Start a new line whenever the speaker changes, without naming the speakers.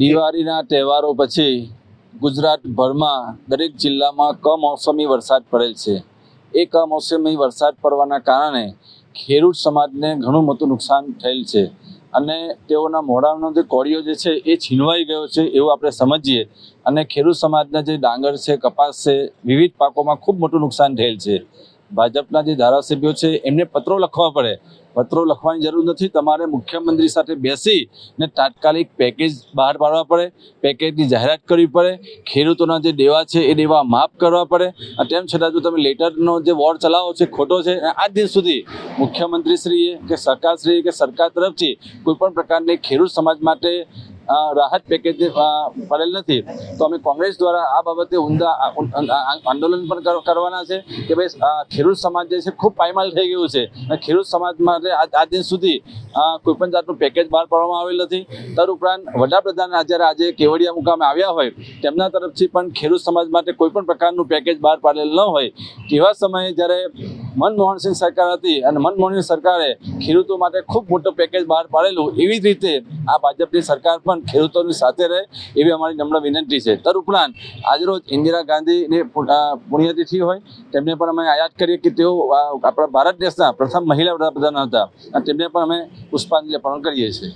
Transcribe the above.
દિવાળીના તહેવારો પછી ગુજરાતભરમાં દરેક જિલ્લામાં કમોસમી વરસાદ પડેલ છે. એ કમોસમી વરસાદ પડવાના કારણે ખેડૂત સમાજને ઘણું મોટું નુકસાન થયેલ છે અને તેઓના મોઢાનો જે કોળિયો જે છે એ છીનવાઈ ગયો છે એવું આપણે સમજીએ. અને ખેડૂત સમાજના જે ડાંગર છે, કપાસ છે, વિવિધ પાકોમાં ખૂબ મોટું નુકસાન થયેલ છે. ભાજપના જે ધારાસભ્યો છે એમને પત્રો લખવા પડે. પત્રો લખવાની જરૂર નથી, તમારે મુખ્યમંત્રી સાથે બેસીને તાત્કાલિક પેકેજ બહાર પાડવા પડે, પેકેજની જાહેરાત કરવી પડે, ખેડૂતોના જે દેવા છે એ દેવા માફ કરવા પડે. તેમ છતાં જો તમે લેટરનો જે વોર ચલાવો છે ખોટો છે. આજ દિન સુધી મુખ્યમંત્રીશ્રીએ કે સરકારશ્રીએ કે સરકાર તરફથી કોઈપણ પ્રકારની ખેડૂત સમાજ માટે રાહત પેકેજ પડેલ નથી. તો અમે કોંગ્રેસ દ્વારા આ બાબતે ઊંડા આંદોલન પણ કરવાના છે કે ભાઈ ખેડૂત સમાજ જે છે ખૂબ પાયમાલ થઈ ગયું છે અને ખેડૂત સમાજ માટે આજ દિન સુધી કોઈપણ જાતનું પેકેજ બહાર પાડવામાં આવેલ નથી. તદુપરાંત વડાપ્રધાન આજે કેવડિયા મુકામે આવ્યા હોય તેમના તરફથી પણ ખેડૂત સમાજ માટે કોઈપણ પ્રકારનું પેકેજ બહાર પાડેલ ન હોય. તેવા સમયે જ્યારે મનમોહનસિંહ સરકાર હતી અને મનમોહનસિંહ સરકારે ખેડૂતો માટે ખૂબ મોટું પેકેજ બહાર પાડેલું, એવી જ રીતે આ ભાજપની સરકાર પણ ખેડૂતોની સાથે રહે એવી અમારી નમ્ર વિનંતી છે. તદુપરાંત આજરોજ ઇન્દિરા ગાંધીની પુણ્યતિથિ હોય તેમને પણ અમે યાદ કરીએ કે તેઓ આપણા ભારત દેશના પ્રથમ મહિલા વડાપ્રધાન હતા અને તેમને પણ અમે પુષ્પાંજલિ અર્પણ કરીએ છીએ.